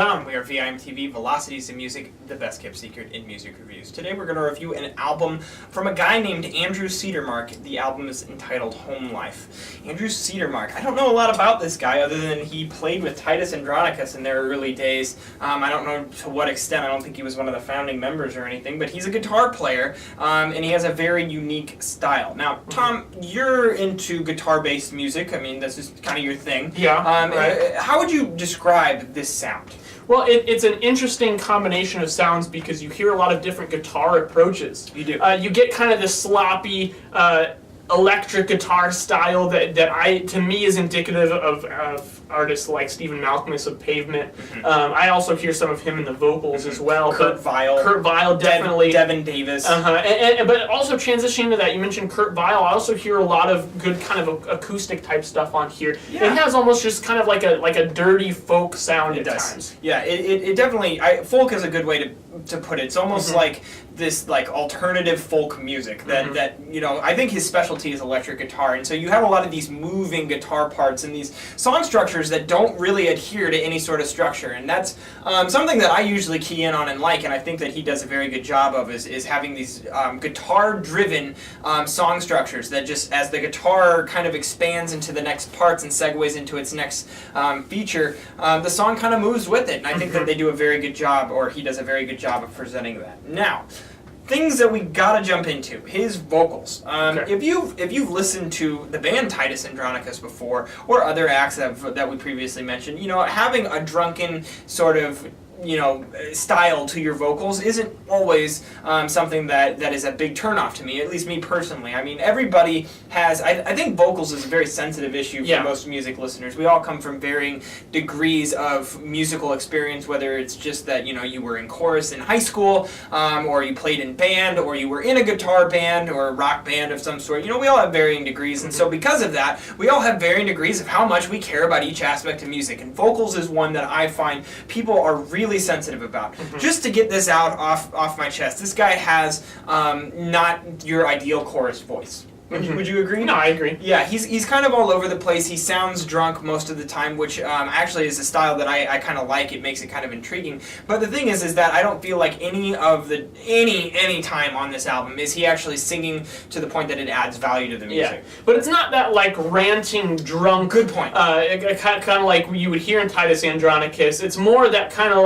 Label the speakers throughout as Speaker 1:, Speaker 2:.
Speaker 1: Tom. We are VIMTV, Velocities in Music, the best kept secret in music reviews. Today we're going to review an album from a guy named Andrew Cedermark. The album is entitled Home Life. Andrew Cedermark, I don't know a lot about this guy other than he played with Titus Andronicus in their early days. I don't know to what extent. I don't think he was one of the founding members or anything, but he's a guitar player, and he has a very unique style. Now, Tom, you're into guitar-based music. I mean, this is kind of your thing.
Speaker 2: Yeah, right.
Speaker 1: How would you describe this sound?
Speaker 2: Well, it's an interesting combination of sounds because you hear a lot of different guitar approaches.
Speaker 1: You do.
Speaker 2: You get kind of this sloppy electric guitar style that to me is indicative of artists like Stephen Malkmus of Pavement. Mm-hmm. I also hear some of him in the vocals as well.
Speaker 1: Kurt
Speaker 2: Vile, definitely.
Speaker 1: Devin Davis.
Speaker 2: But also transitioning to that, you mentioned Kurt Vile. I also hear a lot of good kind of acoustic type stuff on here. Yeah. It has almost just kind of like a dirty folk sound at times.
Speaker 1: Yeah, it definitely. Folk is a good way to put it. It's almost like this alternative folk music that I think his specialty is electric guitar, and so you have a lot of these moving guitar parts and these song structures that don't really adhere to any sort of structure, and that's something that I usually key in on and like, and I think that he does a very good job of is having these guitar-driven song structures that just, as the guitar kind of expands into the next parts and segues into its next feature, the song kind of moves with it, and I think that they do a very good job, or he does a very good job of presenting that. Now, things that we gotta jump into. His vocals.
Speaker 2: Okay.
Speaker 1: If you've listened to the band Titus Andronicus before, or other acts that we previously mentioned, having a drunken sort of style to your vocals isn't always something that is a big turnoff to me, at least me personally. I mean, everybody has, I think vocals is a very sensitive issue for most music listeners. We all come from varying degrees of musical experience, whether it's just that, you were in chorus in high school, or you played in band, or you were in a guitar band, or a rock band of some sort. We all have varying degrees, and so because of that, we all have varying degrees of how much we care about each aspect of music, and vocals is one that I find people are really sensitive about. Just to get this out off my chest, this guy has not your ideal chorus voice. Would you agree?
Speaker 2: No, I agree.
Speaker 1: Yeah, he's kind of all over the place. He sounds drunk most of the time, which actually is a style that I kind of like. It makes it kind of intriguing. But the thing is that I don't feel like any time on this album is he actually singing to the point that it adds value to the music.
Speaker 2: Yeah, but it's not that ranting drunk.
Speaker 1: Good point.
Speaker 2: Kind of like you would hear in Titus Andronicus. It's more that kind of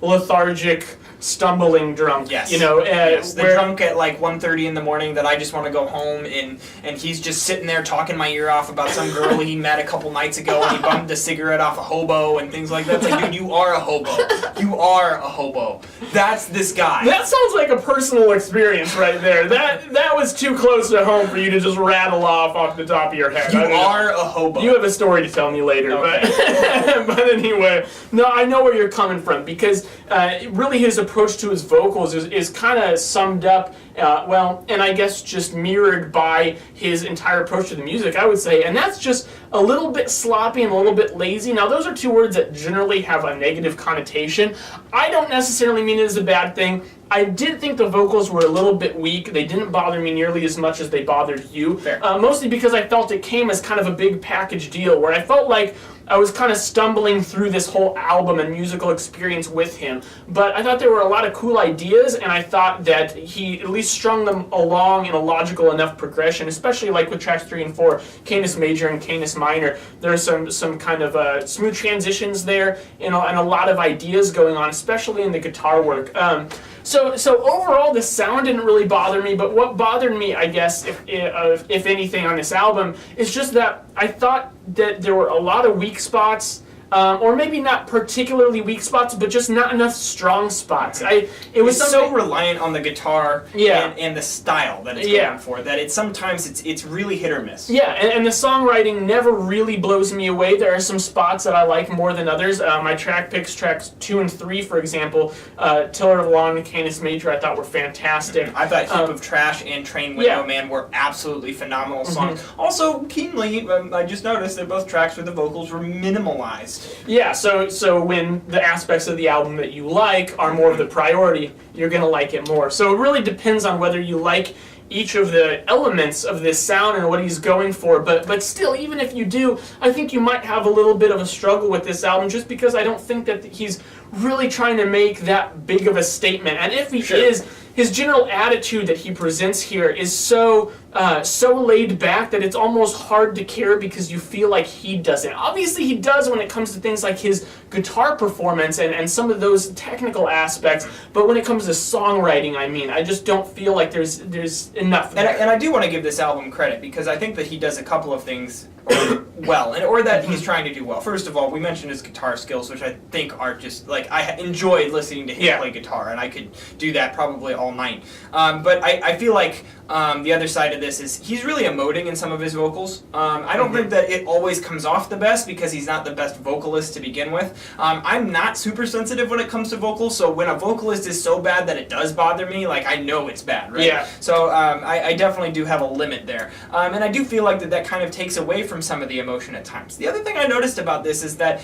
Speaker 2: lethargic, stumbling drunk.
Speaker 1: Yes. The drunk at 1:30 in the morning that I just want to go home and he's just sitting there talking my ear off about some girl he met a couple nights ago and he bummed a cigarette off a hobo and things like that. It's like, dude, you are a hobo. You are a hobo. That's this guy.
Speaker 2: That sounds like a personal experience right there. That was too close to home for you to just rattle off the top of your head.
Speaker 1: You are a hobo.
Speaker 2: You have a story to tell me later,
Speaker 1: okay.
Speaker 2: but anyway, no, I know where you're coming from because really his approach to his vocals is kind of summed up, and I guess just mirrored by his entire approach to the music, I would say, and that's just a little bit sloppy and a little bit lazy. Now, those are two words that generally have a negative connotation. I don't necessarily mean it as a bad thing. I did think the vocals were a little bit weak. They didn't bother me nearly as much as they bothered you. Mostly because I felt it came as kind of a big package deal, where I felt like I was kind of stumbling through this whole album and musical experience with him. But I thought there were a lot of cool ideas, and I thought that he at least strung them along in a logical enough progression, especially with tracks 3 and 4, Canis Major and Canis Minor. There are some kind of smooth transitions there and a lot of ideas going on, especially in the guitar work. So overall, the sound didn't really bother me, but what bothered me, I guess, if anything, on this album, is just that I thought that there were a lot of weak spots, or maybe not particularly weak spots, but just not enough strong spots. It was
Speaker 1: so reliant on the guitar and the style that it's going for that it's really hit or miss.
Speaker 2: Yeah, and the songwriting never really blows me away. There are some spots that I like more than others. My track picks, tracks 2 and 3, for example, Tiller of Law and Canis Major, I thought were fantastic.
Speaker 1: I thought Heap of Trash and Train Window Man were absolutely phenomenal songs. Also, keenly, I just noticed that both tracks with the vocals were minimalized.
Speaker 2: Yeah, so when the aspects of the album that you like are more of the priority, you're going to like it more. So it really depends on whether you like each of the elements of this sound and what he's going for. But still, even if you do, I think you might have a little bit of a struggle with this album, just because I don't think that he's really trying to make that big of a statement. And if he is, his general attitude that he presents here is so laid back that it's almost hard to care, because you feel like he doesn't. Obviously he does when it comes to things like his guitar performance and some of those technical aspects, but when it comes to songwriting, I mean, I just don't feel like there's enough there.
Speaker 1: And I do want to give this album credit, because I think that he does a couple of things well, or that he's trying to do well. First of all, we mentioned his guitar skills, which I think are just, like, I enjoyed listening to him play guitar, and I could do that probably all night. But I feel like the other side of this is he's really emoting in some of his vocals. I don't think that it always comes off the best, because he's not the best vocalist to begin with. I'm not super sensitive when it comes to vocals, so when a vocalist is so bad that it does bother me, like, I know it's bad, right?
Speaker 2: Yeah.
Speaker 1: So I definitely do have a limit there. And I do feel like that kind of takes away from some of the emotion at times. The other thing I noticed about this is that,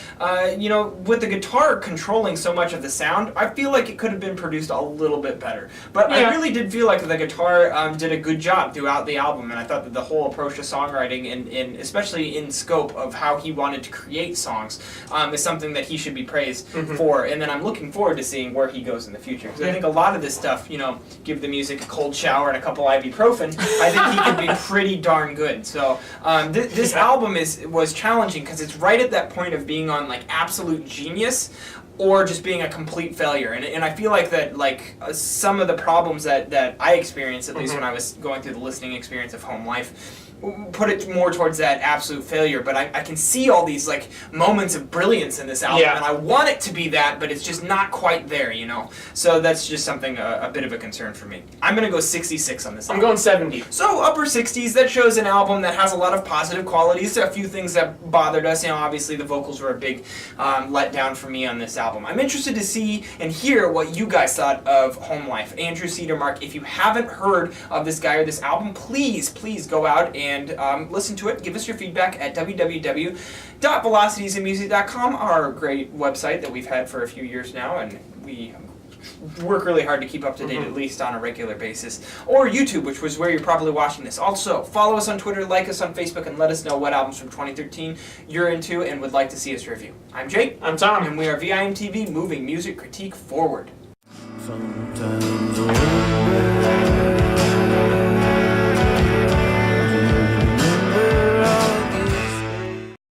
Speaker 1: with the guitar controlling so much of the sound, I feel like it could have been produced a little bit better. But I really did feel like the guitar did a good job throughout the album, and I thought that the whole approach to songwriting, and especially in scope of how he wanted to create songs, is something that he should be praised for. And then I'm looking forward to seeing where he goes in the future, because I think a lot of this stuff, give the music a cold shower and a couple ibuprofen, I think he could be pretty darn good. So this album was challenging, because it's right at that point of being on, like, absolute genius or just being a complete failure. And I feel like that, like, some of the problems that I experienced, at least when I was going through the listening experience of Home Life, put it more towards that absolute failure. But I can see all these, like, moments of brilliance in this album, and I want it to be that, but it's just not quite there, So that's just something, a bit of a concern for me. I'm going to go 66 on this album.
Speaker 2: I'm going 70.
Speaker 1: So upper 60s, that shows an album that has a lot of positive qualities. A few things that bothered us, obviously the vocals were a big letdown for me on this album. I'm interested to see and hear what you guys thought of Home Life. Andrew Cedermark, if you haven't heard of this guy or this album, please go out and listen to it. Give us your feedback at www.velocitiesandmusic.com, our great website that we've had for a few years now, and we work really hard to keep up to date, at least on a regular basis. Or YouTube, which was where you're probably watching this. Also, follow us on Twitter, like us on Facebook, and let us know what albums from 2013 you're into and would like to see us review. I'm Jake.
Speaker 2: I'm Tom.
Speaker 1: And we are VIMTV, moving music critique forward.
Speaker 3: Sometimes